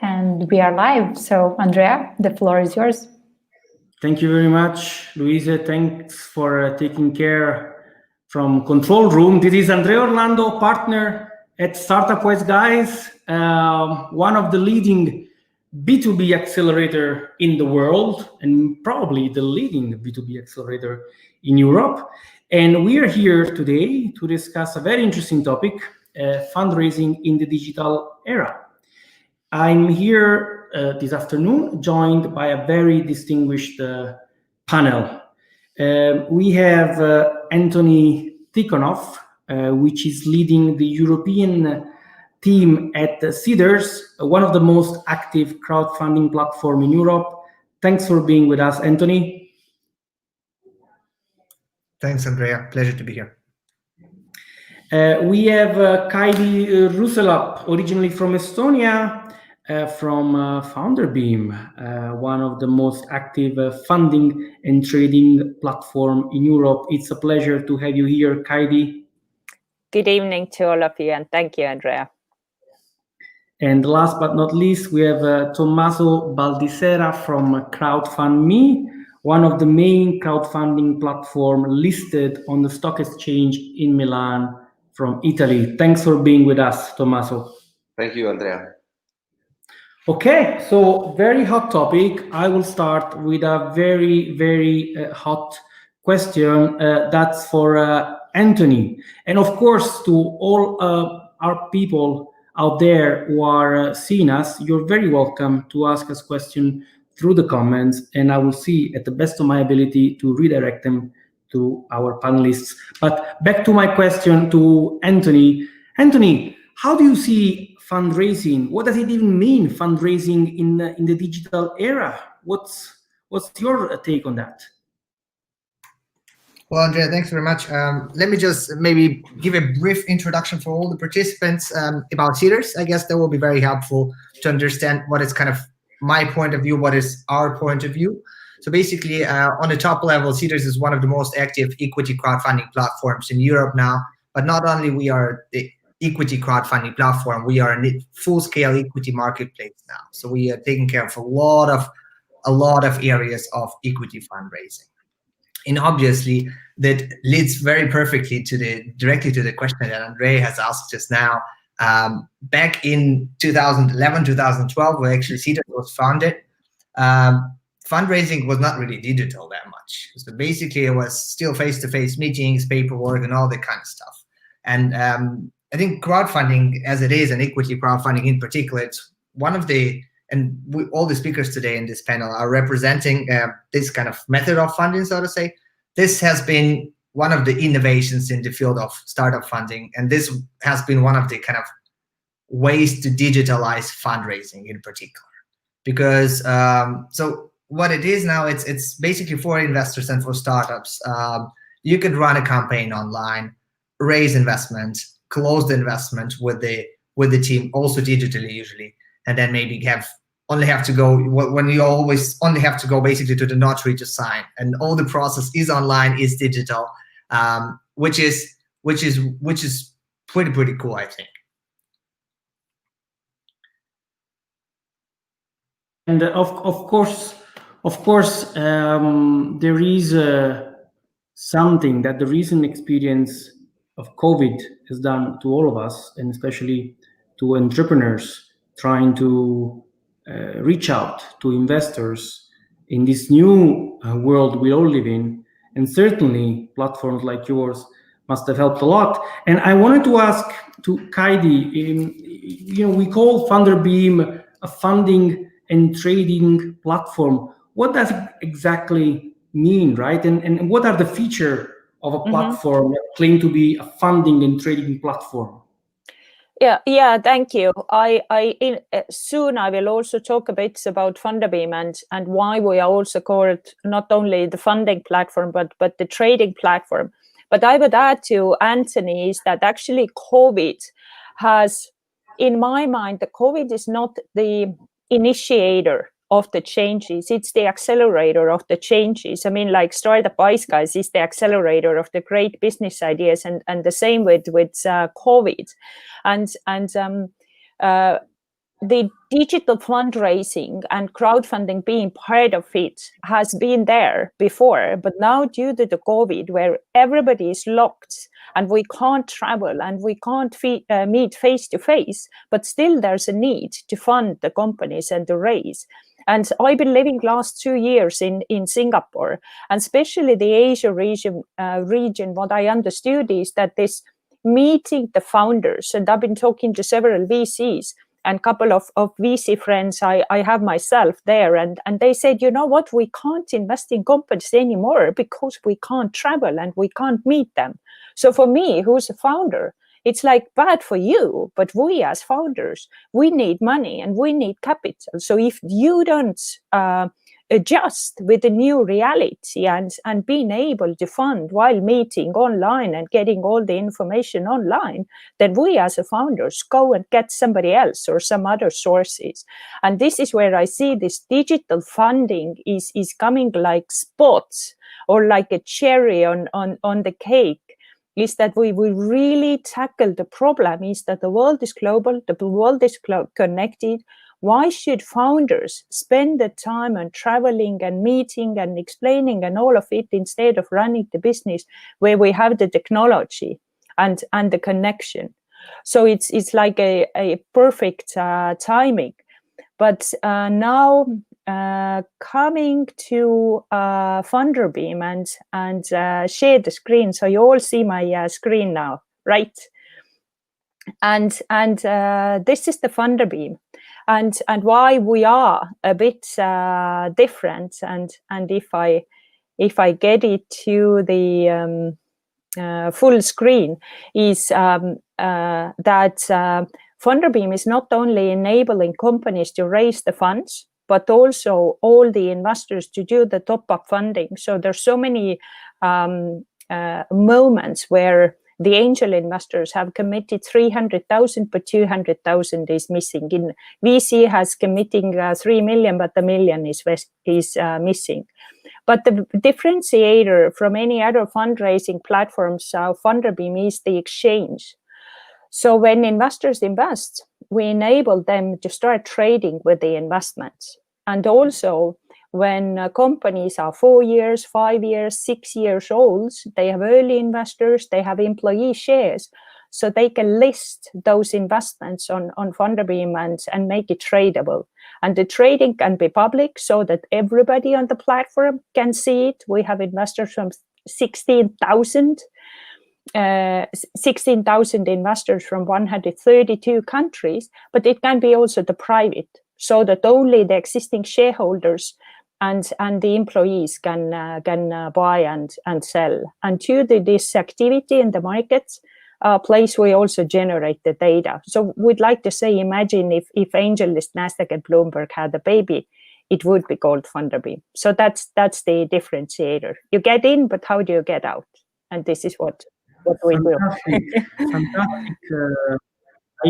And we are live. So, Andrea, the floor is yours. Thank you very much, Luisa. Thanks for taking care from control room. This is Andrea Orlando, partner at Startup Wise Guys, one of the leading B2B accelerator in the world, and probably the leading B2B accelerator in Europe. And we are here today to discuss a very interesting topic, fundraising in the digital era. I'm here this afternoon, joined by a very distinguished panel. We have Antony Tikhonov, which is leading the European team at Seedrs, one of the most active crowdfunding platform in Europe. Thanks for being with us, Antony. Thanks, Andrea. Pleasure to be here. We have Kaidi Ruusalepp, originally from Estonia, from Funderbeam, one of the most active funding and trading platform in Europe. It's a pleasure to have you here, Kaidi. Good evening to all of you, and thank you, Andrea. And last but not least, we have Tommaso Baldissera from CrowdFundMe, one of the main crowdfunding platform listed on the stock exchange in Milan from Italy. Thanks for being with us, Tommaso. Thank you, Andrea. Okay, so very hot topic. I will start with a very, very hot question that's for Antony. And of course, to all our people out there who are seeing us, you're very welcome to ask us questions through the comments, and I will see at the best of my ability to redirect them to our panelists. But back to my question to Antony. Antony, how do you see fundraising? What does it even mean, fundraising in the digital era? What's your take on that? Well, Andrea, thanks very much. Let me just maybe give a brief introduction for all the participants about Seedrs. I guess that will be very helpful to understand what is kind of my point of view, what is our point of view. So basically, on the top level, Seedrs is one of the most active equity crowdfunding platforms in Europe now. But not only we are the equity crowdfunding platform, we are a full-scale equity marketplace now. So we are taking care of a lot of areas of equity fundraising. And obviously, that leads very perfectly directly to the question that Andrea has asked just now. Back in 2011, 2012, where actually Seedrs was founded, fundraising was not really digital that much. So basically, it was still face-to-face meetings, paperwork, and all that kind of stuff. And I think crowdfunding, as it is, and equity crowdfunding in particular, it's one of the, and all the speakers today in this panel are representing this kind of method of funding, so to say. This has been one of the innovations in the field of startup funding, and this has been one of the kind of ways to digitalize fundraising in particular. Because, so what it is now, it's basically for investors and for startups. You could run a campaign online, raise investment, close the investment with the team, also digitally usually, and then maybe only have to go when you always only have to go basically to the notary to sign, and all the process is online, is digital, which is pretty cool, I think. And of course, there is something that the recent experience of COVID has done to all of us, and especially to entrepreneurs trying to reach out to investors in this new world we all live in. And certainly platforms like yours must have helped a lot. And I wanted to ask to Kaidi, we call Thunderbeam a funding and trading platform. What does it exactly mean, right? And what are the features of a platform that claim to be a funding and trading platform? Yeah, thank you. Soon I will also talk a bit about Funderbeam and why we are also called not only the funding platform, but the trading platform. But I would add to Antony is that actually COVID has, in my mind, the COVID is not the initiator of the changes, it's the accelerator of the changes. I mean, like Startup Wise Guys is the accelerator of the great business ideas, and the same with COVID. And the digital fundraising and crowdfunding being part of it has been there before, but now due to the COVID, where everybody is locked and we can't travel and we can't meet face to face, but still there's a need to fund the companies and to raise. And I've been living last 2 years in Singapore, and especially the Asia region. What I understood is that this meeting the founders, and I've been talking to several VCs and a couple of VC friends I have myself there, and they said, you know what, we can't invest in companies anymore because we can't travel and we can't meet them. So for me, who's a founder, it's like bad for you, but we as founders, we need money and we need capital. So if you don't adjust with the new reality and being able to fund while meeting online and getting all the information online, then we as a founders go and get somebody else or some other sources. And this is where I see this digital funding is coming like spots or like a cherry on the cake, is that we will really tackle the problem is that the world is global, the world is connected. Why should founders spend the time on traveling and meeting and explaining and all of it instead of running the business where we have the technology and the connection? So it's like a perfect timing. But now coming to Funderbeam and share the screen, so you all see my screen now, right? And this is the Funderbeam. And why we are a bit different, and if I get it to the full screen, is that Funderbeam is not only enabling companies to raise the funds, but also all the investors to do the top-up funding. So there's so many moments where the angel investors have committed 300,000, but 200,000 is missing. In VC has committing 3 million, but the million is missing. But the differentiator from any other fundraising platforms, Funderbeam, is the exchange. So when investors invest, we enable them to start trading with the investments. And also, when companies are 4 years, 5 years, 6 years old, they have early investors, they have employee shares, so they can list those investments on Funderbeam and make it tradable. And the trading can be public so that everybody on the platform can see it. We have investors from 16,000 investors from 132 countries, but it can be also the private, so that only the existing shareholders and the employees can buy and sell. And due to this activity in the markets place, we also generate the data. So we'd like to say, imagine if AngelList, Nasdaq, and Bloomberg had a baby, it would be called Funderbeam. So that's the differentiator. You get in, but how do you get out? And this is what we do. Fantastic.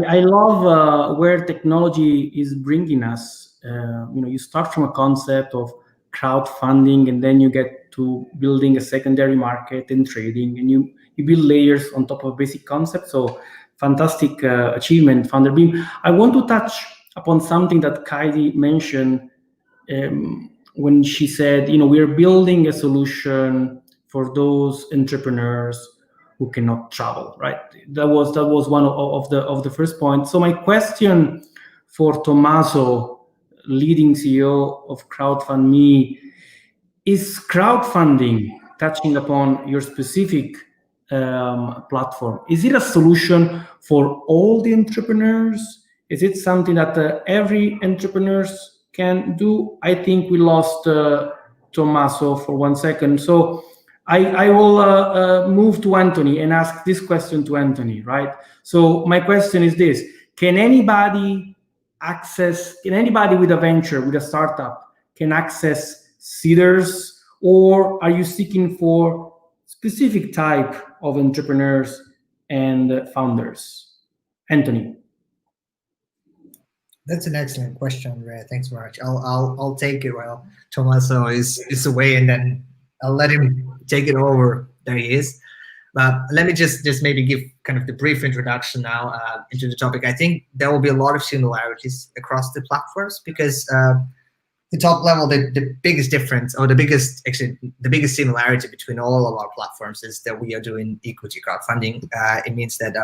I love where technology is bringing us. You start from a concept of crowdfunding, and then you get to building a secondary market and trading, and you build layers on top of basic concepts. So fantastic achievement, Funderbeam. I want to touch upon something that Kaidi mentioned when she said, we're building a solution for those entrepreneurs who cannot travel, right? That was one of the first points. So my question for Tommaso, leading CEO of CrowdFundMe, is crowdfunding, touching upon your specific platform, is it a solution for all the entrepreneurs? Is it something that every entrepreneurs can do? I think we lost Tommaso for 1 second. So I will move to Antony and ask this question to Antony, right? So my question is this: can anybody with a venture, with a startup, can access Seedrs, or are you seeking for specific type of entrepreneurs and founders? Antony. That's an excellent question, Andrea. Thanks very much. I'll take it while Tommaso is away, and then I'll let him take it over. There he is. Let me just maybe give kind of the brief introduction now into the topic. I think there will be a lot of similarities across the platforms because the top level, the biggest difference, or the biggest similarity between all of our platforms is that we are doing equity crowdfunding. It means that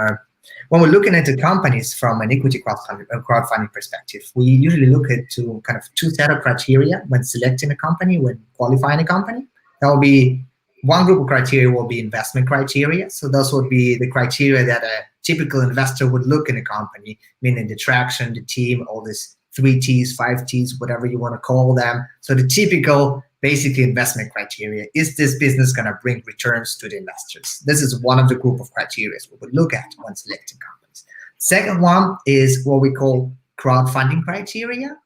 when we're looking at the companies from an equity crowdfunding perspective, we usually look at kind of two set of criteria when selecting a company, when qualifying a company. That will be one group of criteria will be investment criteria. So those would be the criteria that a typical investor would look in a company, meaning the traction, the team, all this 3 T's, 5 T's, whatever you want to call them. So the typical, basically, investment criteria, is this business going to bring returns to the investors? This is one of the group of criteria we would look at when selecting companies. Second one is what we call crowdfunding criteria.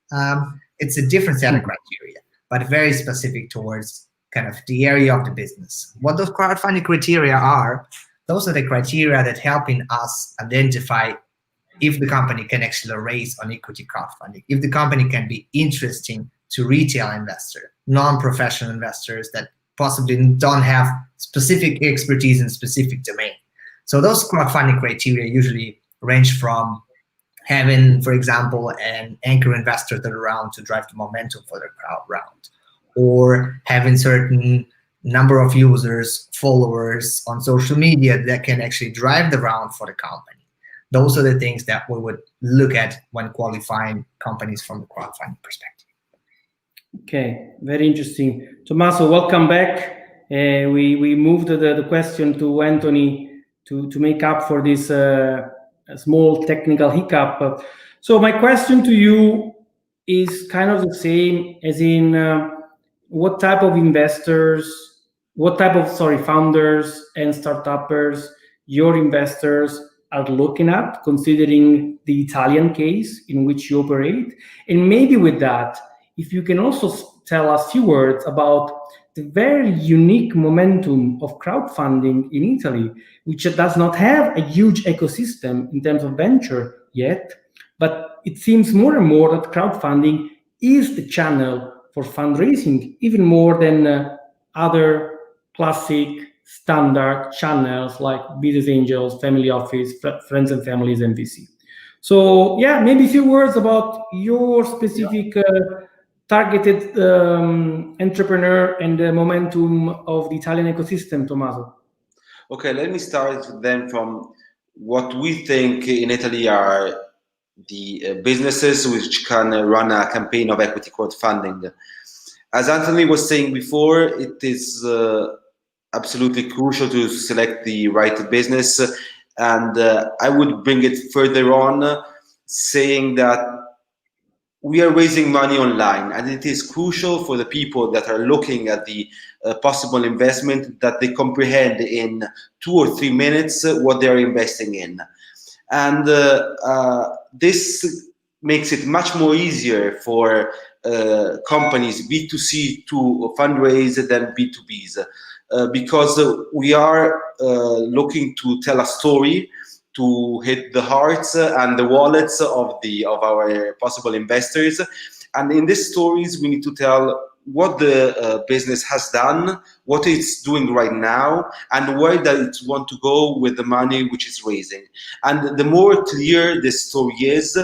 It's a different set of criteria, but very specific towards kind of the area of the business. What those crowdfunding criteria are, those are the criteria that helping us identify if the company can actually raise on equity crowdfunding, if the company can be interesting to retail investor, non-professional investors that possibly don't have specific expertise in specific domain. So those crowdfunding criteria usually range from having, for example, an anchor investor that around to drive the momentum for the crowd round, or having certain number of users, followers on social media that can actually drive the round for the company. Those are the things that we would look at when qualifying companies from a crowdfunding perspective. Okay, very interesting. Tommaso, welcome back. We moved the question to Antony to make up for this small technical hiccup. So my question to you is kind of the same as in what type of investors, founders and startuppers your investors are looking at, considering the Italian case in which you operate. And maybe with that, if you can also tell us a few words about the very unique momentum of crowdfunding in Italy, which does not have a huge ecosystem in terms of venture yet, but it seems more and more that crowdfunding is the channel for fundraising, even more than other classic standard channels like business angels, family office, friends and families, and VC. So yeah, maybe a few words about your specific targeted entrepreneur and the momentum of the Italian ecosystem, Tommaso. Okay, let me start then from what we think in Italy are the businesses which can run a campaign of equity crowdfunding. As Antony was saying before, it is absolutely crucial to select the right business, and I would bring it further on, saying that we are raising money online, and it is crucial for the people that are looking at the possible investment that they comprehend in 2 or 3 minutes what they are investing in. And this makes it much more easier for companies B2C to fundraise than B2Bs, because we are looking to tell a story to hit the hearts and the wallets of our possible investors. And in these stories, we need to tell what the business has done, what it's doing right now, and where does it want to go with the money which it's raising. And the more clear this story is,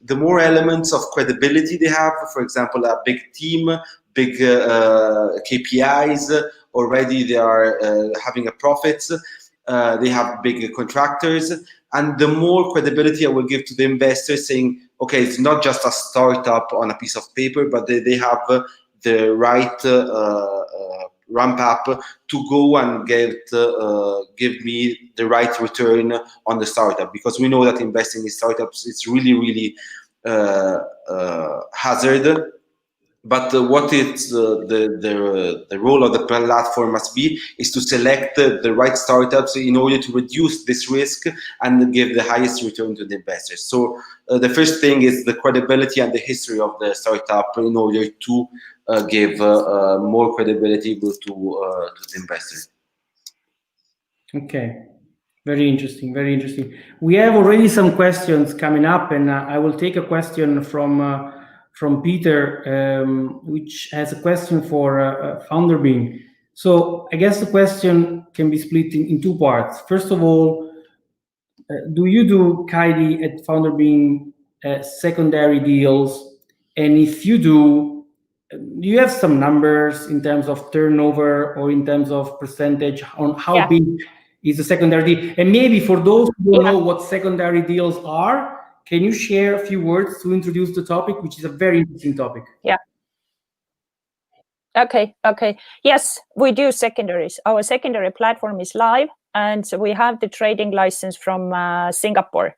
the more elements of credibility they have. For example, a big team, big KPIs, already they are having a profit. They have big contractors, and the more credibility I will give to the investors, saying, okay, it's not just a startup on a piece of paper, but they have the right ramp up to go and give me the right return on the startup, because we know that investing in startups, it's really hazard. But what it's the role of the platform must be is to select the right startups in order to reduce this risk and give the highest return to the investors. So the first thing is the credibility and the history of the startup in order to give more credibility to the investors. Okay, very interesting, very interesting. We have already some questions coming up, and I will take a question from Peter, which has a question for Funderbeam. So I guess the question can be split in two parts. First of all, do you do, Kaidi, at Funderbeam secondary deals? And if you do you have some numbers in terms of turnover or in terms of percentage on how big is the secondary deal? And maybe for those who don't know what secondary deals are, can you share a few words to introduce the topic, which is a very interesting topic? Yeah. Okay. Yes, we do secondaries. Our secondary platform is live, and we have the trading license from Singapore.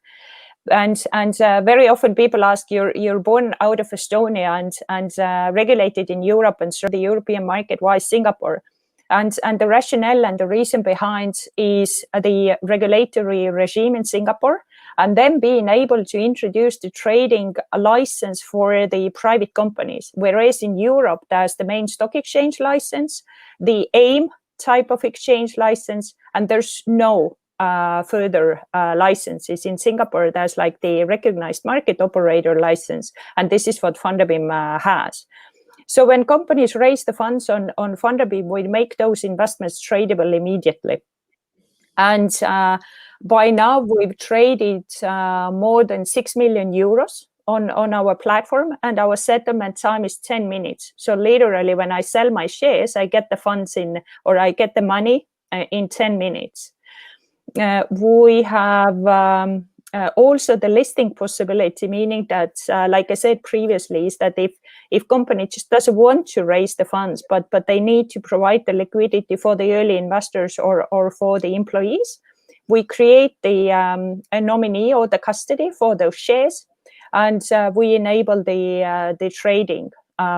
And very often people ask, you're born out of Estonia and regulated in Europe and serve the European market, why Singapore? And the rationale and the reason behind is the regulatory regime in Singapore, and then being able to introduce the trading license for the private companies. Whereas in Europe, there's the main stock exchange license, the AIM type of exchange license, and there's no further licenses. In Singapore, there's like the recognized market operator license, and this is what Funderbeam has. So when companies raise the funds on Funderbeam, we make those investments tradable immediately. And by now, we've traded more than 6 million euros on our platform, and our settlement time is 10 minutes. So literally, when I sell my shares, I get the funds in, or I get the money in 10 minutes. We have also the listing possibility, meaning that, like I said previously, is that if company just doesn't want to raise the funds, but they need to provide the liquidity for the early investors or for the employees, we create the a nominee or the custody for those shares, and we enable the trading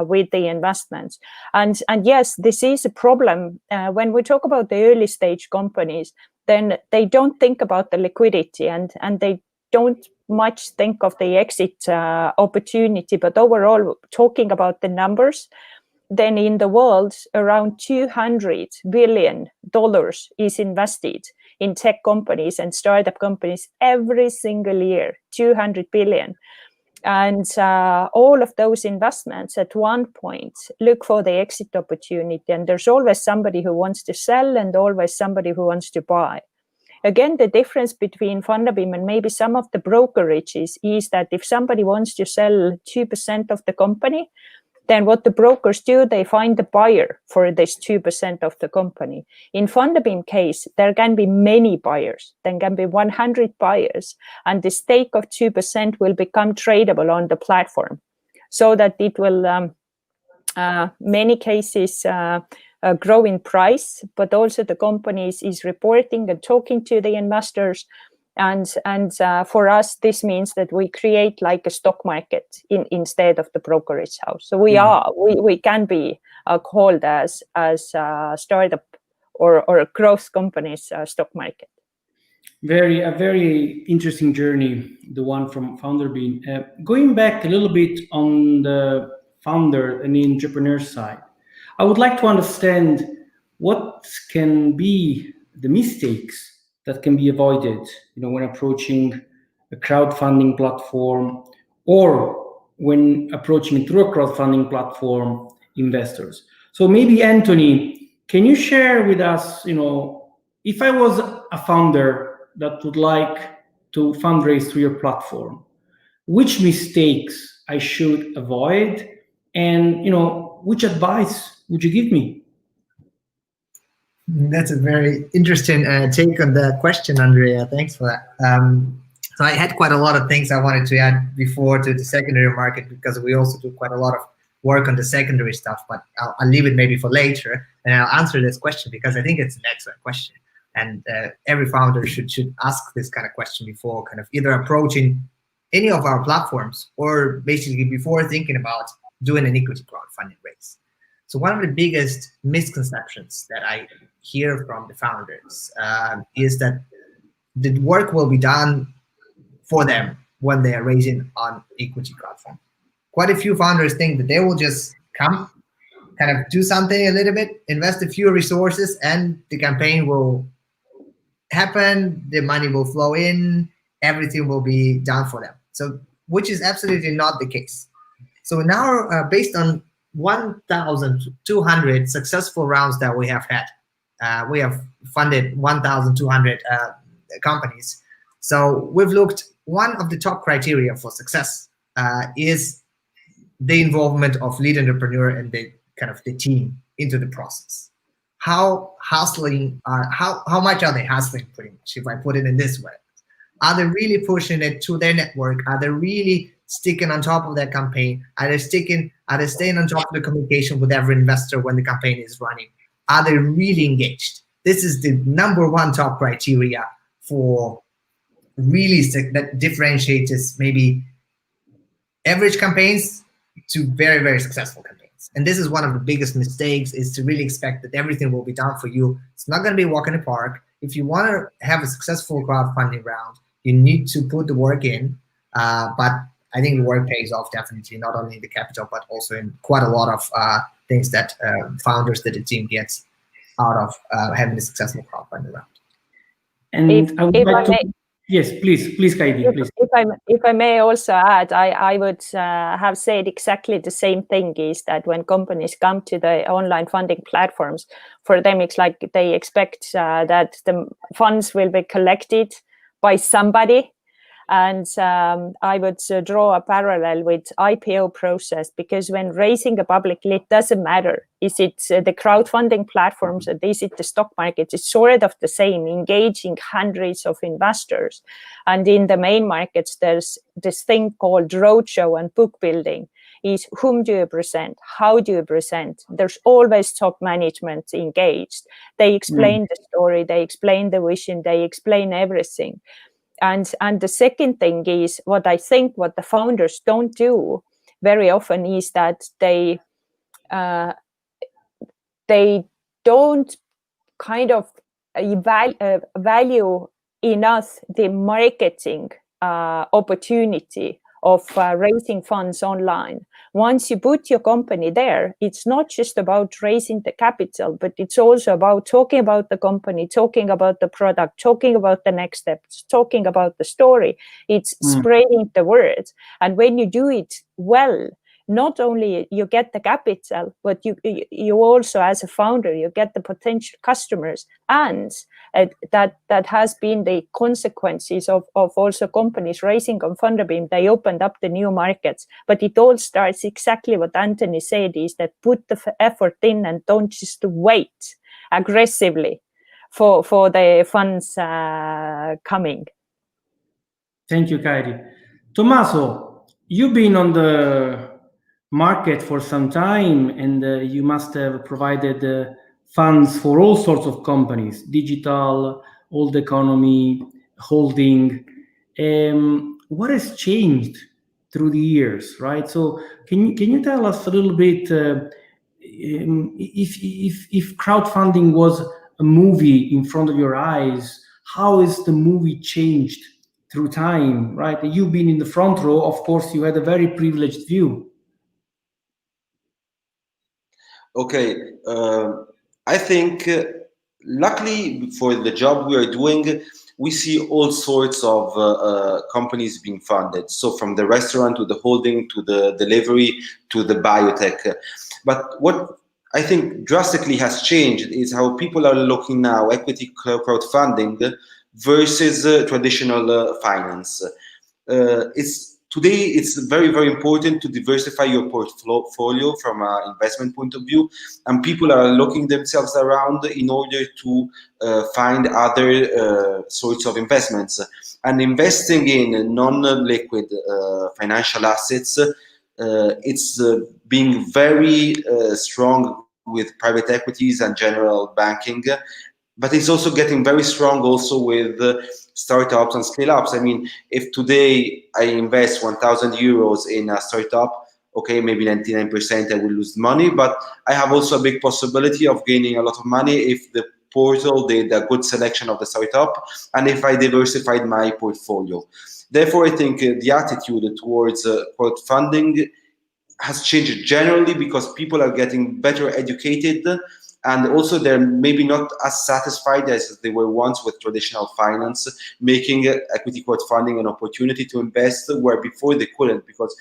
with the investments. And yes, this is a problem when we talk about the early stage companies. Then they don't think about the liquidity and they don't much think of the exit opportunity. But overall, talking about the numbers, then in the world, around $200 billion is invested in tech companies and startup companies every single year, 200 billion. And all of those investments at one point look for the exit opportunity. And there's always somebody who wants to sell and always somebody who wants to buy. Again, the difference between Funderbeam and maybe some of the brokerages is that if somebody wants to sell 2% of the company, then what the brokers do, they find the buyer for this 2% of the company. In Funderbeam case, there can be many buyers. There can be 100 buyers, and the stake of 2% will become tradable on the platform, so that it will, many cases, grow in price, but also the company is reporting and talking to the investors. And for us, this means that we create like a stock market instead of the brokerage house. So we can be called as a startup or a growth company's stock market. A very interesting journey, the one from Funderbeam. Going back a little bit on the founder and the entrepreneur side, I would like to understand what can be the mistakes that can be avoided, when approaching a crowdfunding platform or when approaching through a crowdfunding platform investors. So maybe Antony, can you share with us, if I was a founder that would like to fundraise through your platform, which mistakes I should avoid, and which advice would you give me? That's a very interesting take on the question, Andrea. Thanks for that. So I had quite a lot of things I wanted to add before to the secondary market, because we also do quite a lot of work on the secondary stuff, but I'll leave it maybe for later, and I'll answer this question because I think it's an excellent question. And every founder should ask this kind of question before kind of either approaching any of our platforms or basically before thinking about doing an equity crowdfunding raise. So one of the biggest misconceptions that I hear from the founders is that the work will be done for them when they are raising on equity crowdfunding. Quite a few founders think that they will just come, kind of do something a little bit, invest a few resources, and the campaign will happen, the money will flow in, everything will be done for them. So, which is absolutely not the case. So now, based on 1,200 successful rounds that we have had. We have funded 1,200 companies. So we've looked, one of the top criteria for success is the involvement of lead entrepreneur and the team into the process. How much are they hustling, pretty much, if I put it in this way? Are they really pushing it to their network? Are they really sticking on top of their campaign? Are they staying on top of the communication with every investor when the campaign is running? Are they really engaged? This is the #1 top criteria for really that differentiates maybe average campaigns to very, very successful campaigns. And this is one of the biggest mistakes, is to really expect that everything will be done for you. It's not going to be a walk in the park. If you want to have a successful crowdfunding round, you need to put the work in. But I think the work pays off definitely, not only in the capital, but also in quite a lot of things that founders, that the team gets out of having a successful crowdfunding round. And I would like to... Yes, please, Kaidi, please. If I may also add, I would have said exactly the same thing, is that when companies come to the online funding platforms, for them it's like they expect that the funds will be collected by somebody. And I would draw a parallel with IPO process, because when raising a publicly, it doesn't matter. Is it the crowdfunding platforms, or is it the stock market? It's sort of the same, engaging hundreds of investors. And in the main markets, there's this thing called roadshow and book building. Is whom do you present? How do you present? There's always top management engaged. They explain the story, they explain the vision, they explain everything. And the second thing is, what I think what the founders don't do very often is that they don't kind of value enough the marketing opportunity of raising funds online. Once you put your company there, it's not just about raising the capital, but it's also about talking about the company, talking about the product, talking about the next steps, talking about the story. It's spreading the word. And when you do it well, not only you get the capital, but you also, as a founder, you get the potential customers, and that has been the consequences of also companies raising on Funderbeam. They opened up the new markets, but it all starts exactly what Antony said, is that put the effort in and don't just wait aggressively for the funds coming. Thank you, Kaidi. Tommaso, you've been on the market for some time, and you must have provided funds for all sorts of companies: digital, old economy, holding. What has changed through the years, right? So can you tell us a little bit, if crowdfunding was a movie in front of your eyes, how has the movie changed through time, right? You've been in the front row, of course, you had a very privileged view. Okay, I think luckily for the job we are doing, we see all sorts of companies being funded. So from the restaurant to the holding to the delivery to the biotech. But what I think drastically has changed is how people are looking now, equity crowdfunding versus traditional finance. Today, it's very, very important to diversify your portfolio from an investment point of view, and people are looking themselves around in order to find other sorts of investments. And investing in non-liquid financial assets, it's being very strong with private equities and general banking, but it's also getting very strong also with startups and scale-ups. I mean, if today I invest 1,000 euros in a startup, okay, maybe 99% I will lose money, but I have also a big possibility of gaining a lot of money if the portal did a good selection of the startup and if I diversified my portfolio. Therefore, I think the attitude towards crowdfunding has changed generally because people are getting better educated, and also they're maybe not as satisfied as they were once with traditional finance, making equity crowdfunding an opportunity to invest where before they couldn't, because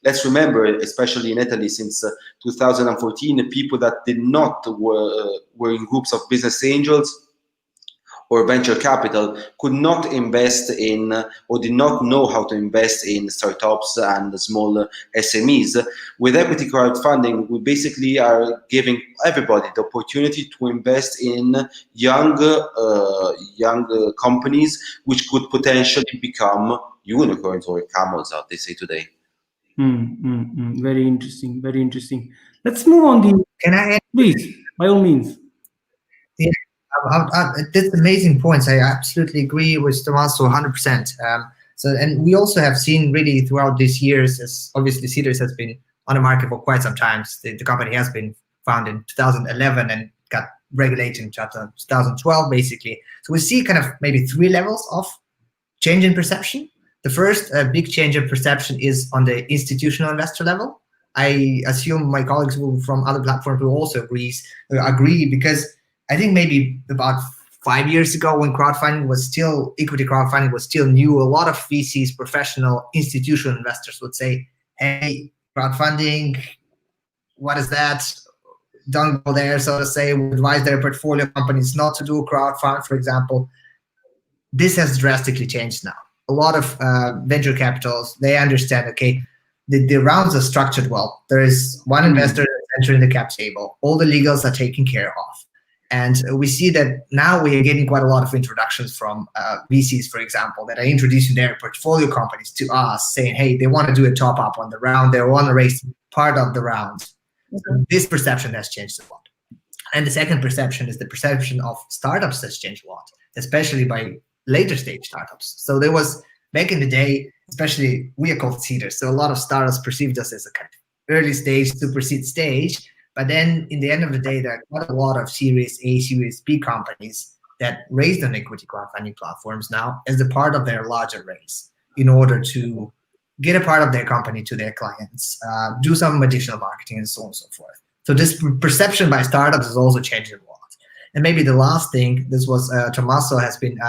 let's remember, especially in Italy since 2014, people that did not were in groups of business angels or venture capital could not invest in, or did not know how to invest in startups and small SMEs. With equity crowdfunding, we basically are giving everybody the opportunity to invest in young companies, which could potentially become unicorns or camels, as they say today. Very interesting. Very interesting. Let's move on. Can I add? Please, by all means. Yeah, that's amazing points. I absolutely agree with Tommaso 100%. And we also have seen really throughout these years, as obviously Seedrs has been on the market for quite some time. The company has been founded in 2011 and got regulated in 2012, basically. So we see kind of maybe 3 levels of change in perception. The first big change in perception is on the institutional investor level. I assume my colleagues from other platforms will also agree, because I think maybe about 5 years ago, when equity crowdfunding was still new, a lot of VCs, professional institutional investors would say, hey, crowdfunding, what is that? Don't go there, so to say. We advise their portfolio companies not to do crowdfund, for example. This has drastically changed now. A lot of venture capitals, they understand, okay, the rounds are structured well. There is one investor entering the cap table. All the legals are taken care of. And we see that now we are getting quite a lot of introductions from VCs, for example, that are introducing their portfolio companies to us, saying, hey, they want to do a top up on the round. They want to raise part of the round. So this perception has changed a lot. And the second perception is the perception of startups has changed a lot, especially by later stage startups. So there was, back in the day, especially we are called Seedrs. So a lot of startups perceived us as a kind of early stage, super seed stage. But then in the end of the day, there are quite a lot of Series A, Series B companies that raised on equity crowdfunding platforms now as a part of their larger raise in order to get a part of their company to their clients, do some additional marketing and so on and so forth. So this perception by startups is also changing a lot. And maybe the last thing, this was Tommaso has been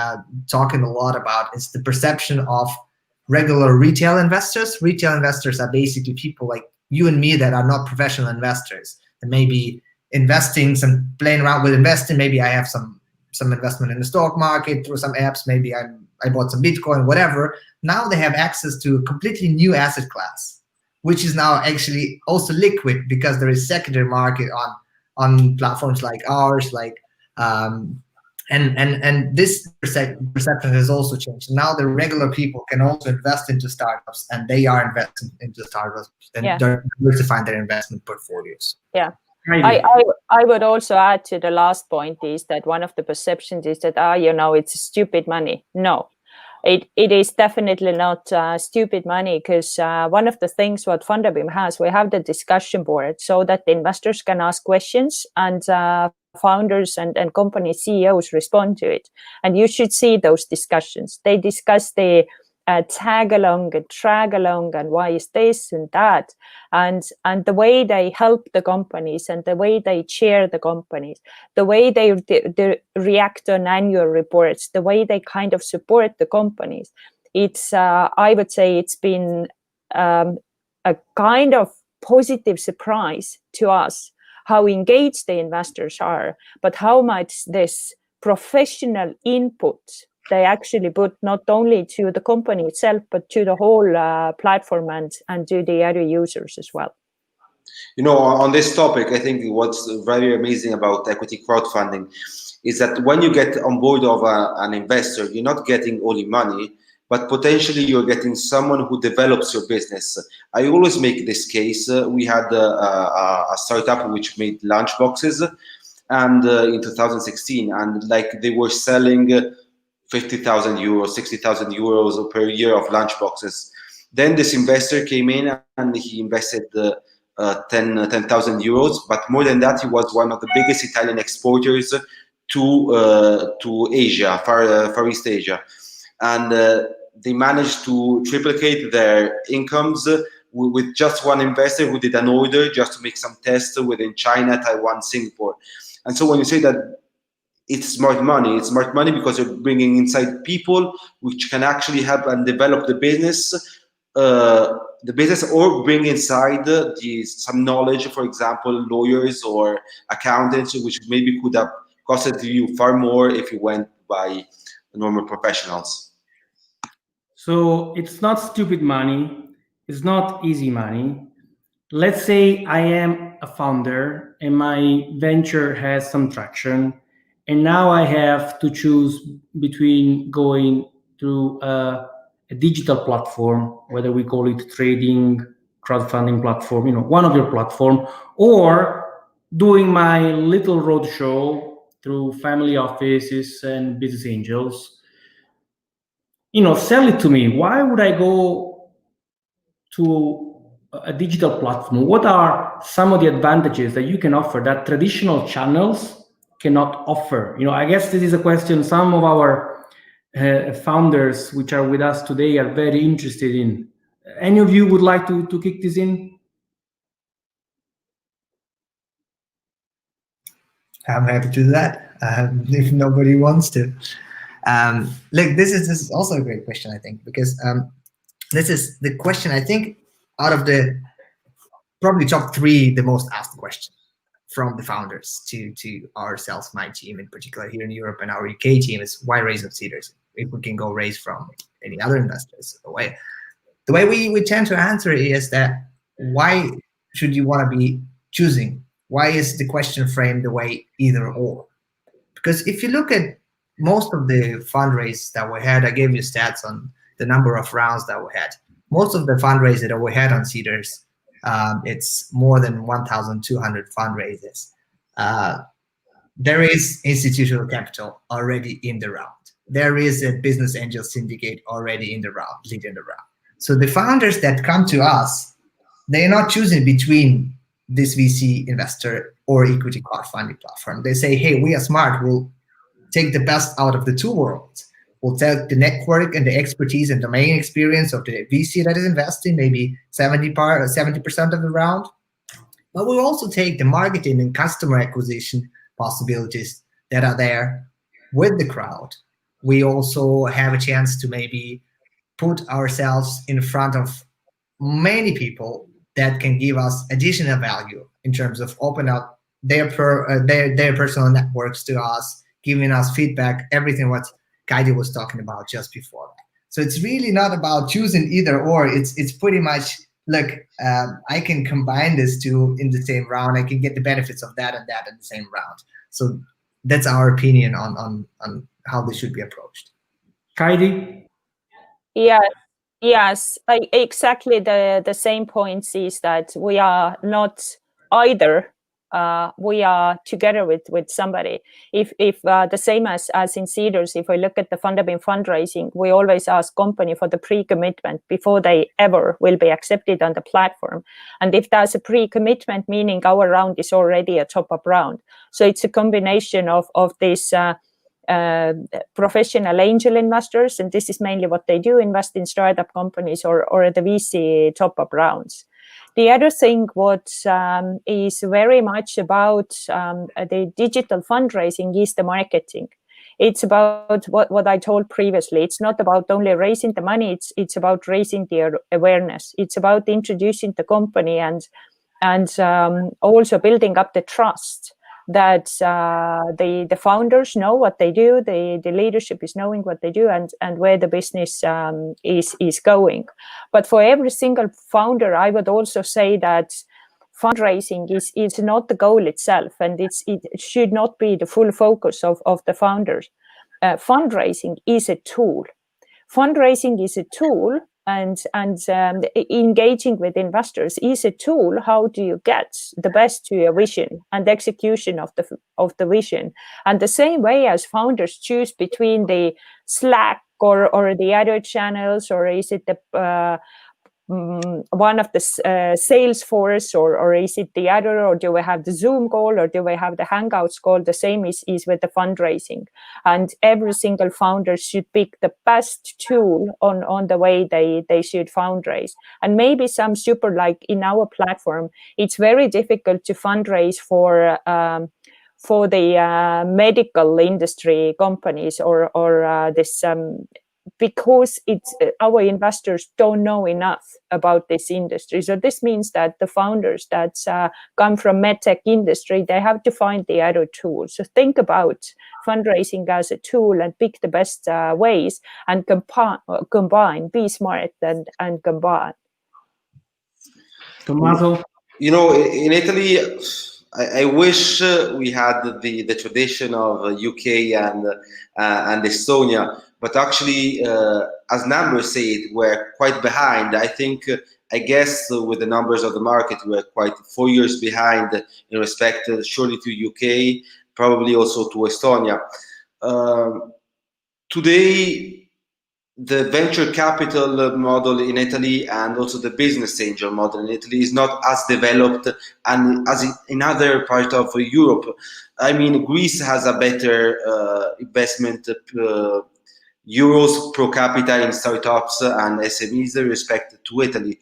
talking a lot about, is the perception of regular retail investors. Retail investors are basically people like you and me that are not professional investors. And maybe playing around with investing. Maybe I have some investment in the stock market through some apps. Maybe I bought some Bitcoin, whatever. Now they have access to a completely new asset class, which is now actually also liquid because there is secondary market on platforms like ours, and this perception has also changed. Now the regular people can also invest into startups, and they are investing into startups and diversifying their investment portfolios. Yeah. I would also add to the last point is that one of the perceptions is that, it's stupid money. No, it is definitely not stupid money, because one of the things what Funderbeam has, we have the discussion board so that the investors can ask questions and founders and company CEOs respond to it. And you should see those discussions. They discuss the tag along and drag along and why is this and that, and the way they help the companies and the way they chair the companies, the way they react on annual reports, the way they kind of support the companies. It's I would say it's been a kind of positive surprise to us how engaged the investors are, but how much this professional input they actually put not only to the company itself, but to the whole platform and to the other users as well. On this topic, I think what's very amazing about equity crowdfunding is that when you get on board of an investor, you're not getting only money, but potentially you're getting someone who develops your business. I always make this case. We had a startup which made lunchboxes, and in 2016, and they were selling 50,000 euros, 60,000 euros per year of lunchboxes. Then this investor came in and he invested 10,000 euros, but more than that, he was one of the biggest Italian exporters to Asia, Far East Asia, and they managed to triplicate their incomes with just one investor who did an order just to make some tests within China, Taiwan, Singapore. And so when you say that it's smart money because you're bringing inside people which can actually help and develop the business the business, or bring inside some knowledge, for example, lawyers or accountants, which maybe could have costed you far more if you went by normal professionals? So it's not stupid money. It's not easy money. Let's say I am a founder and my venture has some traction, and now I have to choose between going to a digital platform, whether we call it trading, crowdfunding platform, one of your platform, or doing my little roadshow through family offices and business angels. Sell it to me. Why would I go to a digital platform? What are some of the advantages that you can offer that traditional channels cannot offer? I guess this is a question some of our founders which are with us today are very interested in. Any of you would like to kick this in? I'm happy to do that, if nobody wants to. Look, this is also a great question, I think, because this is the question, I think, out of the probably top 3, the most asked question from the founders to ourselves, my team in particular here in Europe, and our UK team is, why raise on Seedrs if we can go raise from any other investors? The way we tend to answer it is that, why should you want to be choosing? Why is the question framed the way either or? Because if you look at most of the fundraisers that we had, I gave you stats on the number of rounds that we had. Most of the fundraisers that we had on Seedrs, it's more than 1,200 fundraisers. There is institutional capital already in the round. There is a business angel syndicate already in the round, leading the round. So the founders that come to us, they're not choosing between this VC investor or equity crowdfunding platform. They say, hey, we are smart. We'll take the best out of the 2 worlds. We'll take the network and the expertise and domain experience of the VC that is investing, maybe 70% of the round. But we'll also take the marketing and customer acquisition possibilities that are there with the crowd. We also have a chance to maybe put ourselves in front of many people that can give us additional value in terms of open up their personal networks to us, giving us feedback, everything what Kaidi was talking about just before. So it's really not about choosing either or. It's pretty much, look, I can combine this 2 in the same round. I can get the benefits of that and that in the same round. So that's our opinion on how this should be approached. Kaidi? Yes, exactly the same points is that we are not either. We are together with somebody. If the same as in Seedrs, if we look at the Funderbeam fundraising, we always ask company for the pre-commitment before they ever will be accepted on the platform. And if there's a pre-commitment, meaning our round is already a top-up round. So it's a combination of this professional angel investors, and this is mainly what they do, invest in startup companies or the VC top-up rounds. The other thing what is very much about the digital fundraising is the marketing. It's about what I told previously. It's not about only raising the money, it's about raising the awareness. It's about introducing the company and also building up the trust that the founders know what they do, the leadership is knowing what they do and where the business is going. But for every single founder, I would also say that fundraising is not the goal itself, and it should not be the full focus of the founders. Fundraising is a tool. Fundraising is a tool, and engaging with investors is a tool. How do you get the best to your vision and execution of the vision? And the same way as founders choose between the Slack or the other channels, or is it the one of the Salesforce, or is it the other, or do we have the Zoom call, or do we have the Hangouts call? The same is with the fundraising, and every single founder should pick the best tool on the way they should fundraise. And maybe some super, like in our platform, it's very difficult to fundraise for the medical industry companies or this because it's our investors don't know enough about this industry. So this means that the founders that come from medtech industry, they have to find the other tools. So think about fundraising as a tool and pick the best ways and combine, be smart and combine. Tommaso? You know, in Italy, I wish we had the tradition of UK and Estonia, but actually, as numbers say it, we're quite behind. I guess with the numbers of the market, we're quite 4 years behind in respect surely to UK, probably also to Estonia. Today, the venture capital model in Italy and also the business angel model in Italy is not as developed and as in other parts of Europe. I mean, Greece has a better investment euros per capita in startups and SMEs with respect to Italy.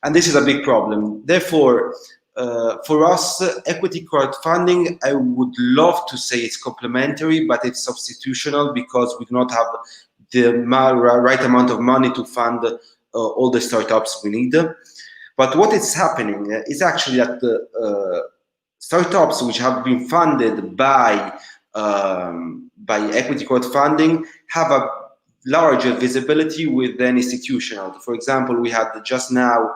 And this is a big problem. Therefore, for us, equity crowdfunding, I would love to say it's complementary, but it's substitutional because we do not have the right amount of money to fund all the startups we need. But what is happening is actually that the startups which have been funded by equity crowdfunding have a larger visibility with an institutional. For example, we had just now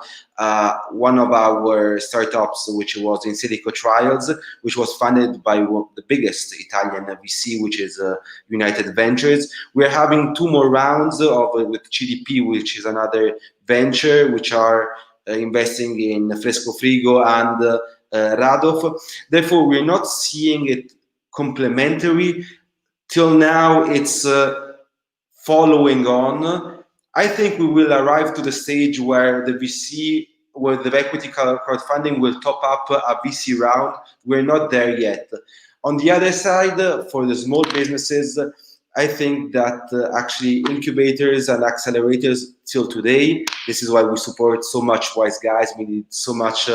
one of our startups, which was in silico trials, which was funded by the biggest Italian VC, which is United Ventures. We're having 2 more rounds with CDP, which is another venture, which are investing in Fresco Frigo and Radov. Therefore, we're not seeing it complementary. Till now, it's following on. I think we will arrive to the stage where the equity crowdfunding will top up a VC round. We're not there yet. On the other side, for the small businesses, I think that actually incubators and accelerators till today, this is why we support so much Wise Guys. We need so much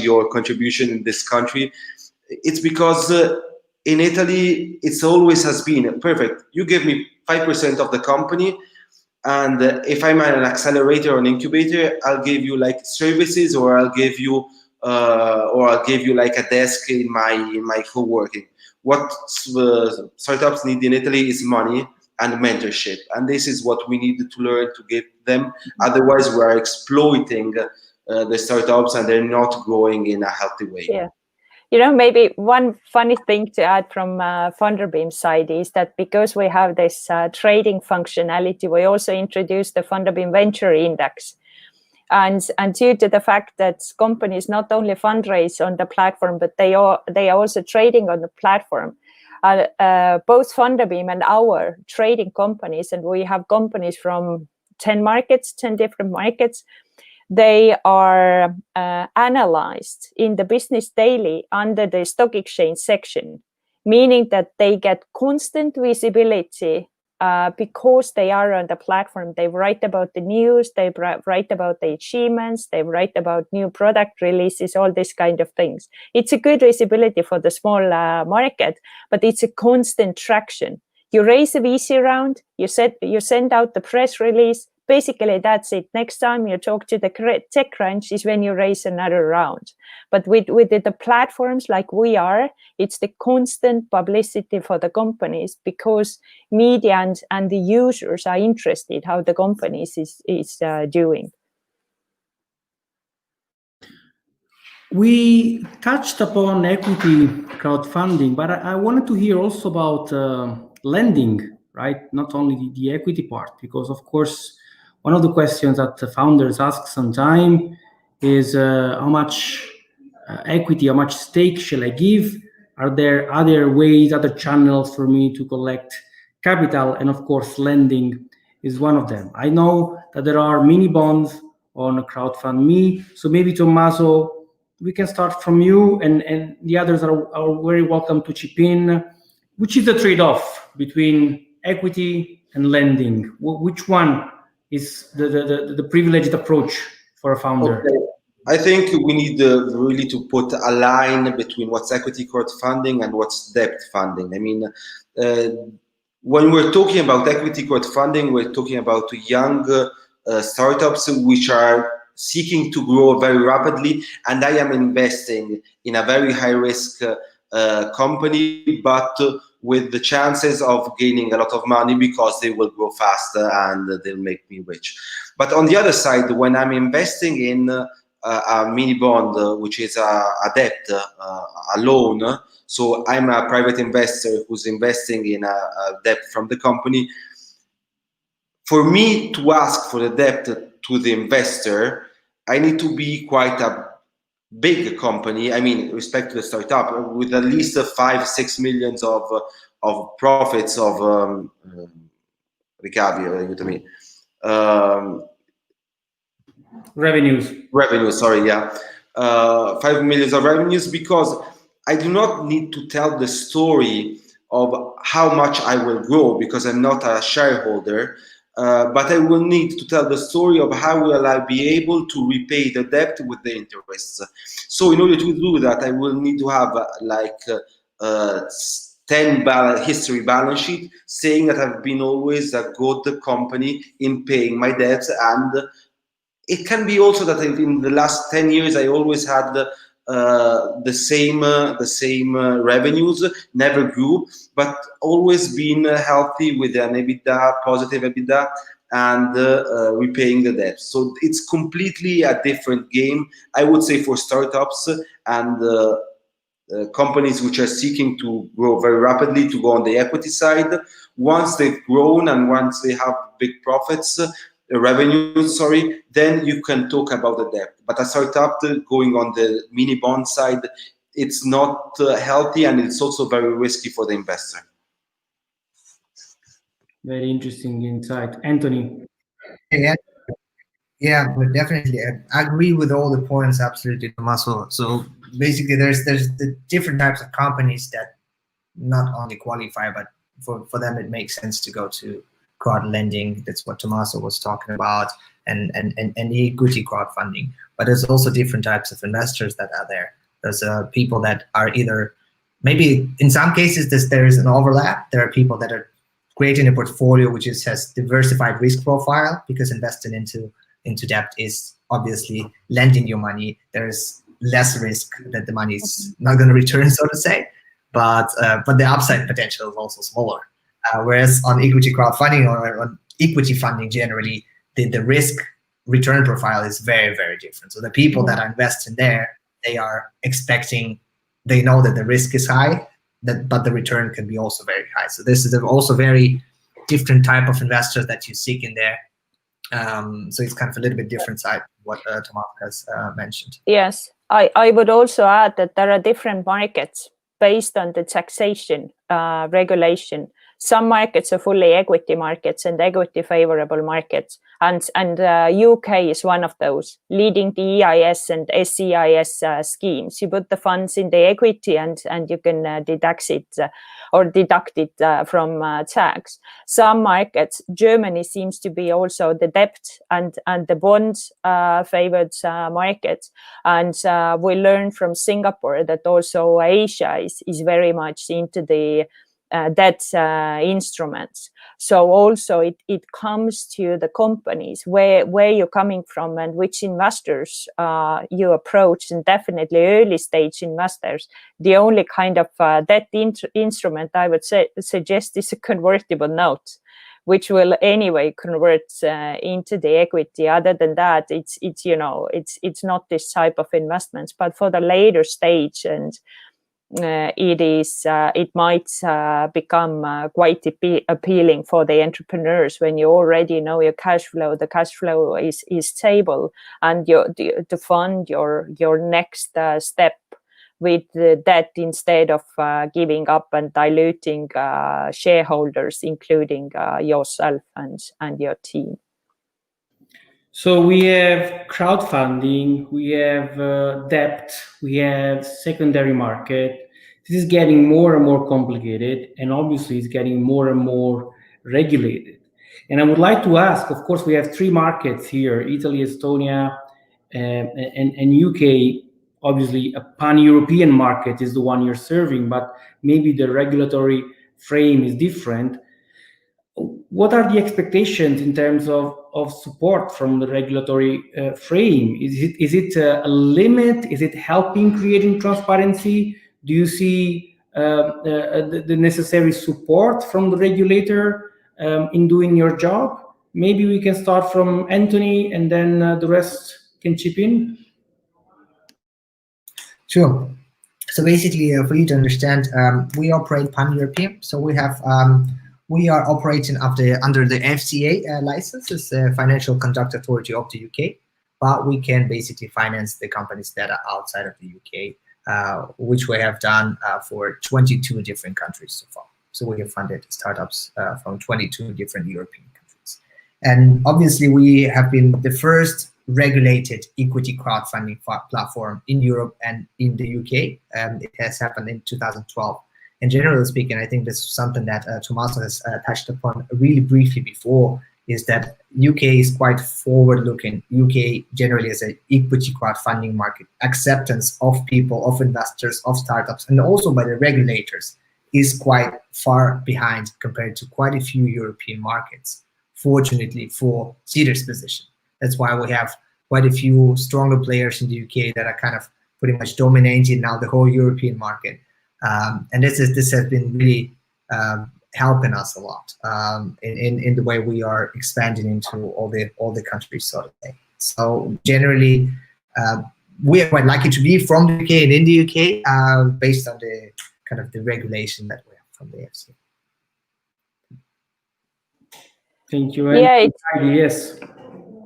your contribution in this country. It's because in Italy, it's always has been perfect. You give me 5% of the company, and if I'm an accelerator or an incubator, I'll give you like services, or I'll give you like a desk in my co-working. What startups need in Italy is money and mentorship, and this is what we need to learn to give them. Otherwise, we are exploiting the startups, and they're not growing in a healthy way. Yeah. You know, maybe one funny thing to add from Funderbeam side is that because we have this trading functionality, we also introduced the Funderbeam Venture Index. And due to the fact that companies not only fundraise on the platform, but they are also trading on the platform. Both Funderbeam and our trading companies, and we have companies from 10 different markets, they are analyzed in the Business Daily under the stock exchange section, meaning that they get constant visibility because they are on the platform. They write about the news, they write about the achievements, they write about new product releases, all these kind of things. It's a good visibility for the small market, but it's a constant traction. You raise a VC round, you send out the press release. Basically, that's it. Next time you talk to the TechCrunch is when you raise another round. But with the platforms like we are, it's the constant publicity for the companies because media and the users are interested how the companies is doing. We touched upon equity crowdfunding, but I wanted to hear also about lending, right? Not only the equity part, because of course, one of the questions that the founders ask sometimes is how much equity, how much stake shall I give? Are there other ways, other channels for me to collect capital? And of course, lending is one of them. I know that there are mini bonds on CrowdFundMe. So maybe Tommaso, we can start from you, and the others are very welcome to chip in. Which is the trade-off between equity and lending? Which one is the privileged approach for a founder? Okay. I think we need really to put a line between what's equity crowdfunding and what's debt funding. I mean, when we're talking about equity crowdfunding, we're talking about young startups which are seeking to grow very rapidly, and I am investing in a very high risk company, but with the chances of gaining a lot of money because they will grow faster and they'll make me rich. But on the other side, when I'm investing in a mini bond, which is a debt, a loan, so I'm a private investor who's investing in a debt from the company. For me to ask for the debt to the investor, I need to be quite a big company. I mean, respect to the startup, with at least 5-6 millions of profits of ricavi, aiutami, revenue. Sorry, yeah, 5 millions of revenues, because I do not need to tell the story of how much I will grow because I'm not a shareholder. But I will need to tell the story of how will I be able to repay the debt with the interests. So in order to do that, I will need to have 10 history balance sheet saying that I've been always a good company in paying my debts. And it can be also that in the last 10 years, I always had the same revenues, never grew, but always been healthy with an EBITDA, positive EBITDA, and repaying the debt. So it's completely a different game, I would say, for startups and companies which are seeking to grow very rapidly, to go on the equity side. Once they've grown and once they have big profits, revenue, then you can talk about the debt. But a startup going on the mini bond side, it's not healthy, and it's also very risky for the investor. Very interesting insight. Antony. Yeah, but definitely, I agree with all the points, absolutely, Tommaso. So basically, there's the different types of companies that not only qualify, but for them it makes sense to go to crowd lending. That's what Tommaso was talking about, and equity crowdfunding. But there's also different types of investors that are there. There's people that are either, maybe in some cases there is an overlap. There are people that are creating a portfolio which has diversified risk profile, because investing into debt is obviously lending your money. There's less risk that the money is not going to return, so to say, but the upside potential is also smaller. Whereas on equity crowdfunding or on equity funding generally, the risk return profile is very, very different. So the people that are investing there, they are expecting, they know that the risk is high, but the return can be also very high. So this is also very different type of investors that you seek in there. So it's kind of a little bit different side of what Tomas has mentioned. Yes, I would also add that there are different markets based on the taxation regulation. Some markets are fully equity markets and equity favorable markets, and UK is one of those, leading the EIS and SEIS schemes. You put the funds in the equity and you can deduct it from tax. Some markets, Germany seems to be also the debt and the bond favored market, and we learned from Singapore that also Asia is very much into the debt instruments. So also it comes to the companies where you're coming from and which investors you approach, and definitely early stage investors. The only kind of debt instrument I would suggest is a convertible note, which will anyway convert into the equity. Other than that, it's not this type of investments. But for the later stage, and it might become quite appealing for the entrepreneurs when you already know your cash flow. The cash flow is stable, and to fund your next step with the debt instead of giving up and diluting shareholders, including yourself and your team. So we have crowdfunding, we have debt, we have secondary market. This is getting more and more complicated, and obviously it's getting more and more regulated. And I would like to ask, of course, we have three markets here, Italy, Estonia, and UK. Obviously, a pan-European market is the one you're serving, but maybe the regulatory frame is different. what are the expectations in terms of support from the regulatory frame? Is it a limit? Is it helping creating transparency? Do you see the necessary support from the regulator in doing your job? Maybe we can start from Antony, and then the rest can chip in. Sure. So basically, for you to understand, we operate pan-European. So we are operating under the FCA license as the Financial Conduct Authority of the UK, but we can basically finance the companies that are outside of the UK, which we have done for 22 different countries so far. So we have funded startups from 22 different European countries. And obviously, we have been the first regulated equity crowdfunding platform in Europe and in the UK. It has happened in 2012. And generally speaking, I think this is something that Tommaso has touched upon really briefly before, is that UK is quite forward-looking. UK generally is an equity crowdfunding market. Acceptance of people, of investors, of startups, and also by the regulators is quite far behind compared to quite a few European markets, fortunately for Seedrs' position. That's why we have quite a few stronger players in the UK that are kind of pretty much dominating now the whole European market. And this has been really helping us a lot in the way we are expanding into all the countries, so to say. So generally, we are quite lucky to be from the UK and in the UK based on the kind of the regulation that we have from the FCA. Thank you. Yeah, yes.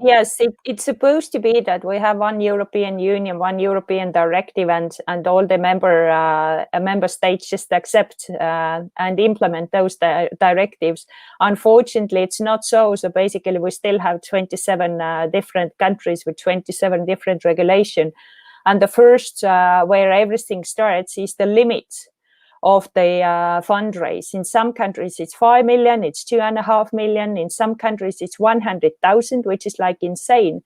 Yes, it's supposed to be that we have one European Union, one European directive, and all the member states just accept and implement those directives. Unfortunately, it's not so. So basically, we still have 27 different countries with 27 different regulations. And the first where everything starts is the limit of the fundraise. In some countries, it's 5 million, it's 2.5 million. In some countries, it's 100,000, which is like insane.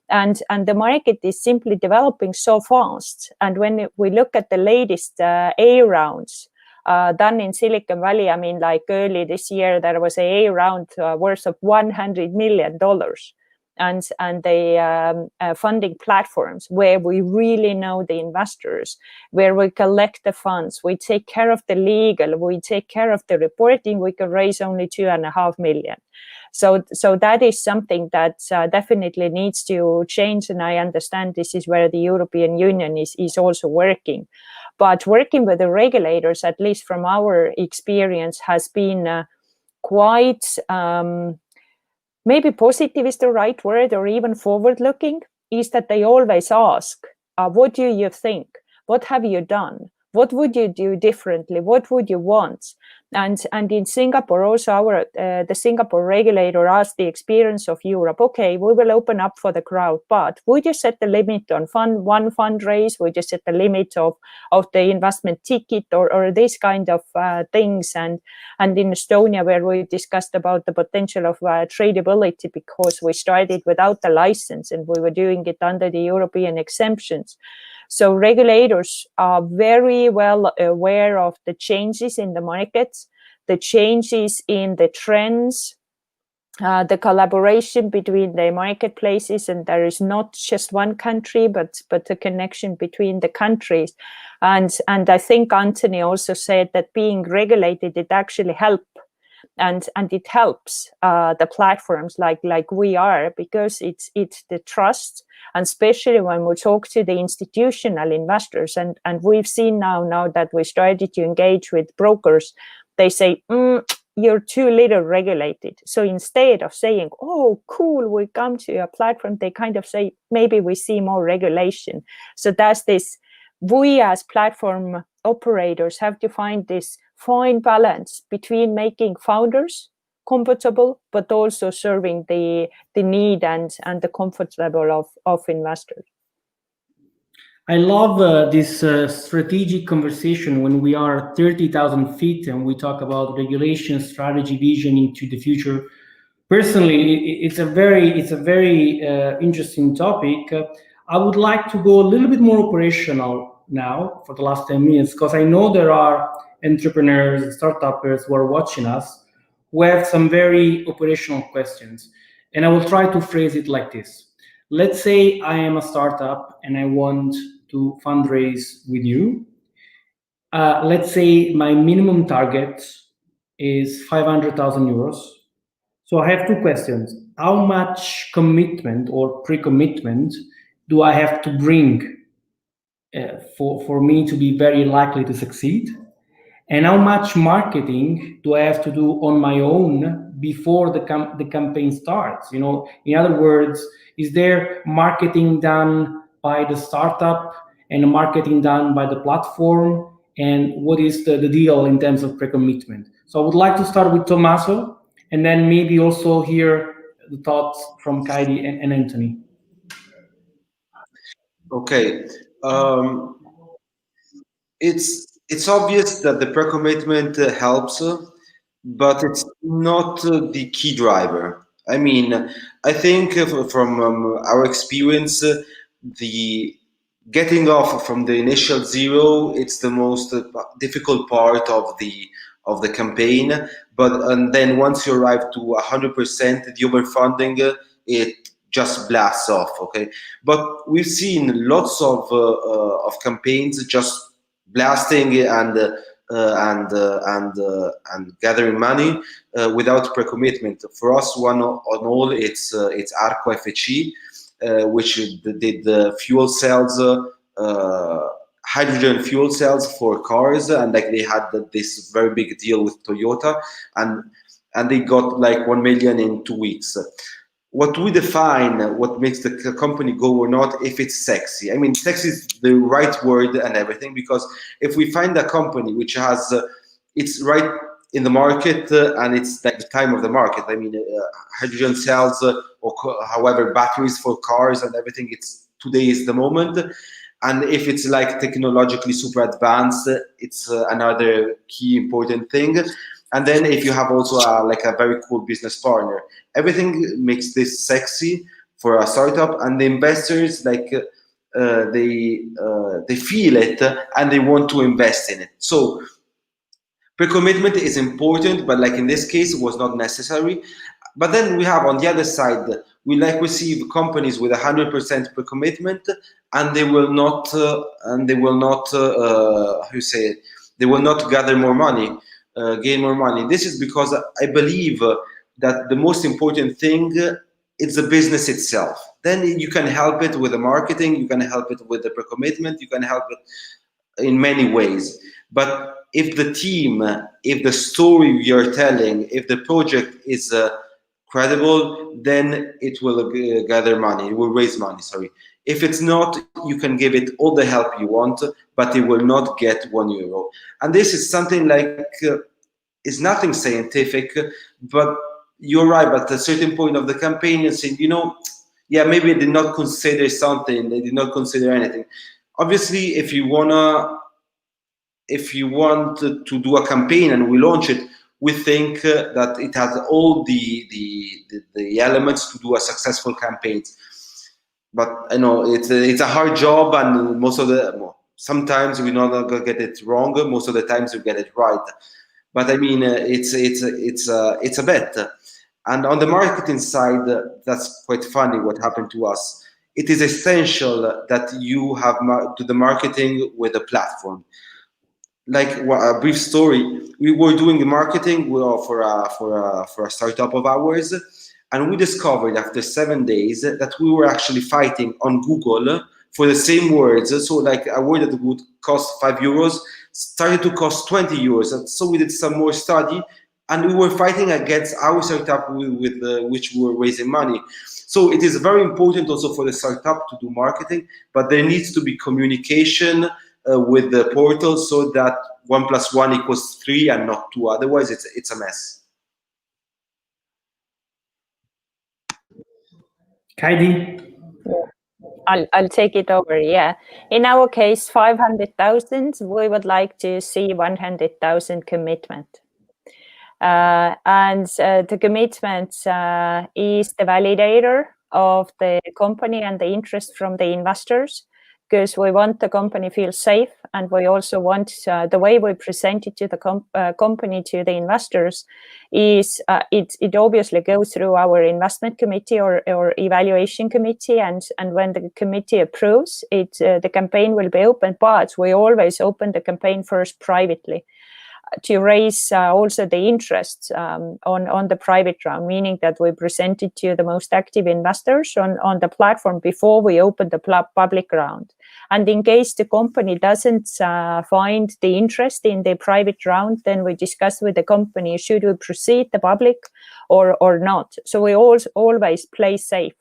And the market is simply developing so fast. And when we look at the latest A rounds done in Silicon Valley, I mean, like early this year, there was an A round worth of $100 million. And the funding platforms where we really know the investors, where we collect the funds, we take care of the legal, we take care of the reporting, we can raise only 2.5 million. So that is something that definitely needs to change. And I understand this is where the European Union is also working. But working with the regulators, at least from our experience, has been quite... maybe positive is the right word, or even forward-looking, is that they always ask, what do you think? What have you done? What would you do differently? What would you want? And in Singapore, also the Singapore regulator asked the experience of Europe. Okay, we will open up for the crowd, but would you set the limit on one fundraise? Would you set the limit of the investment ticket or this kind of things? And in Estonia, where we discussed about the potential of tradability, because we started without the license and we were doing it under the European exemptions. So regulators are very well aware of the changes in the markets, the changes in the trends, the collaboration between the marketplaces, and there is not just one country, but a connection between the countries. And I think Antony also said that being regulated, it actually helps. And it helps the platforms like we are, because it's the trust, and especially when we talk to the institutional investors, and we've seen now that we started to engage with brokers, they say, you're too little regulated. So instead of saying, oh, cool, we come to a platform, they kind of say, maybe we see more regulation. So that's this, we as platform operators have to find this fine balance between making founders comfortable, but also serving the need and the comfort level of investors. I love this strategic conversation when we are 30,000 feet and we talk about regulation, strategy, vision into the future. Personally, it's a very interesting topic. I would like to go a little bit more operational now for the last 10 minutes, because I know there are entrepreneurs, startuppers who are watching us, who have some very operational questions. And I will try to phrase it like this. Let's say I am a startup and I want to fundraise with you. Let's say my minimum target is 500,000 euros. So I have two questions. How much commitment or pre-commitment do I have to bring for me to be very likely to succeed? And how much marketing do I have to do on my own before the campaign starts? You know, in other words, is there marketing done by the startup and marketing done by the platform? And what is the deal in terms of pre-commitment? So I would like to start with Tommaso, and then maybe also hear the thoughts from Kaidi and Antony. Okay. It's obvious that the pre-commitment helps, but it's not the key driver. I mean, I think from our experience, the getting off from the initial zero, it's the most difficult part of the campaign. And then once you arrive to 100%, the overfunding, it just blasts off. Okay, but we've seen lots of campaigns just blasting and gathering money without pre-commitment. For us, one on all, it's Arco FCI, which did the fuel cells, hydrogen fuel cells for cars, and like they had this very big deal with Toyota, and they got like 1 million in 2 weeks. What we define, what makes the company go or not, if it's sexy. I mean, sexy is the right word and everything, because if we find a company which has, it's right in the market and it's like the time of the market. I mean, hydrogen cells or however, batteries for cars and everything, today is the moment. And if it's like technologically super advanced, it's another key important thing. And then if you have also like a very cool business partner, everything makes this sexy for a startup, and the investors like they feel it and they want to invest in it. So pre-commitment is important, but like in this case, it was not necessary. But then we have on the other side, we like receive companies with 100% pre-commitment, and they will not how you say it? They will not gather more money. Gain more money. This is because I believe that the most important thing is the business itself. Then you can help it with the marketing, you can help it with the pre-commitment, you can help it in many ways. But if the team, if the story you're telling, if the project is credible, then it will gather money, it will raise money, sorry. If it's not, you can give it all the help you want, but it will not get €1. And this is something like, it's nothing scientific, but you arrive at a certain point of the campaign and saying, you know, yeah, maybe they did not consider something, they did not consider anything. Obviously, if you want to do a campaign and we launch it, we think that it has all the elements to do a successful campaign. But I know it's a hard job, and sometimes we not gonna get it wrong. Most of the times we get it right. But I mean, it's a bet. And on the marketing side, that's quite funny what happened to us. It is essential that you have do the marketing with a platform. Like a brief story, we were doing the marketing for a startup of ours, and we discovered after 7 days that we were actually fighting on Google for the same words. So like a word that would cost €5 started to cost €20. And so we did some more study, and we were fighting against our startup with which we were raising money. So it is very important also for the startup to do marketing, but there needs to be communication with the portal so that 1 + 1 = 3 and not 2. Otherwise, it's a mess. Kaidi? I'll take it over. Yeah, in our case, 500,000. We would like to see 100,000 commitment, and the commitment is the validator of the company and the interest from the investors. because we want the company feel safe, and we also want the way we present it to the company, to the investors, is it obviously goes through our investment committee or evaluation committee, and when the committee approves it, the campaign will be open. But we always open the campaign first privately, to raise also the interest on the private round, meaning that we present it to the most active investors on the platform before we open the public round. And in case the company doesn't find the interest in the private round, then we discuss with the company, should we proceed the public or not. So we always play safe.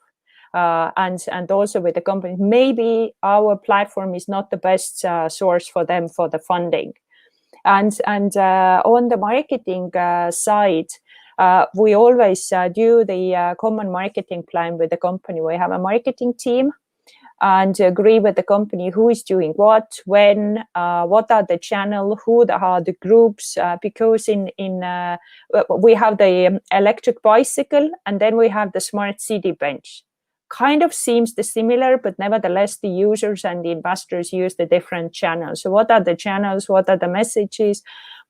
And also with the company, maybe our platform is not the best source for them for the funding. And on the marketing side, we always do the common marketing plan with the company. We have a marketing team and agree with the company who is doing what, when, what are the channel, who are the groups, because we have the electric bicycle, and then we have the smart city bench. Kind of seems similar, but nevertheless the users and the investors use the different channels. So what are the channels, what are the messages?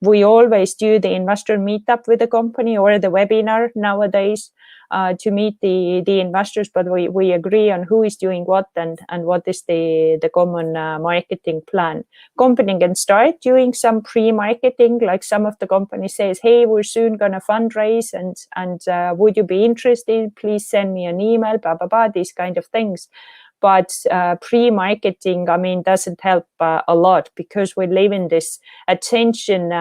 We always do the investor meetup with the company or the webinar nowadays to meet the investors, but we agree on who is doing what and what is the common marketing plan. Company can start doing some pre-marketing, like some of the companies says, hey, we're soon going to fundraise and would you be interested? Please send me an email, blah, blah, blah, these kind of things. But pre-marketing, I mean, doesn't help a lot, because we live in this attention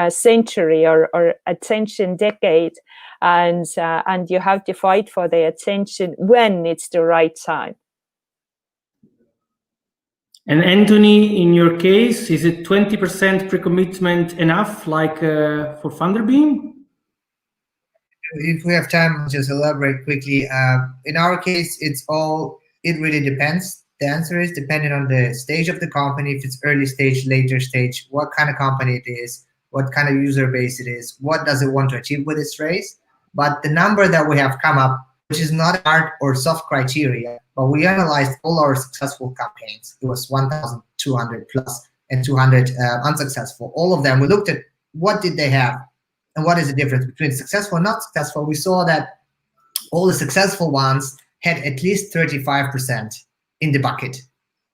century or attention decade, and you have to fight for the attention when it's the right time. And Antony, in your case, is it 20% pre-commitment enough, like for Funderbeam? If we have time, I'll just elaborate quickly. In our case, it really depends. The answer is depending on the stage of the company, if it's early stage, later stage, what kind of company it is, what kind of user base it is, what does it want to achieve with its raise. But the number that we have come up, which is not hard or soft criteria, but we analyzed all our successful campaigns. It was 1,200 plus and 200 unsuccessful. All of them, we looked at what did they have and what is the difference between successful and not successful. We saw that all the successful ones had at least 35% in the bucket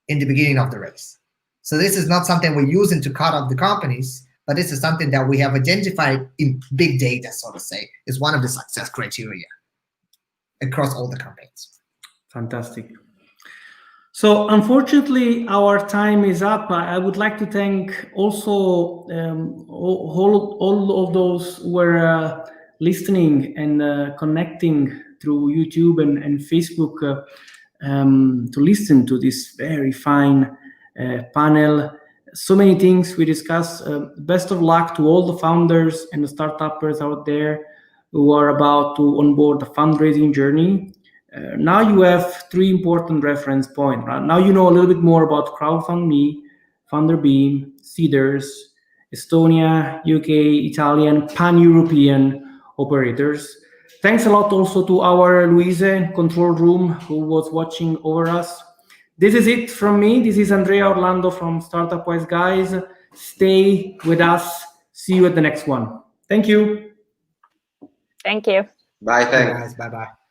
in the beginning of the race. So this is not something we're using to cut off the companies, but this is something that we have identified in big data, so to say, is one of the success criteria across all the campaigns. Fantastic. So unfortunately, our time is up. I would like to thank also all of those who were listening and connecting through YouTube and Facebook to listen to this very fine panel. So many things we discussed. Best of luck to all the founders and the startuppers out there who are about to onboard the fundraising journey. Now you have 3 important reference points. Right? Now you know a little bit more about CrowdFundMe, Funderbeam, Seedrs, Estonia, UK, Italian, pan-European operators. Thanks a lot also to our Luise control room who was watching over us. This is it from me. This is Andrea Orlando from Startup Wise Guys. Stay with us. See you at the next one. Thank you. Thank you. Bye, thanks. Bye, guys. Bye-bye.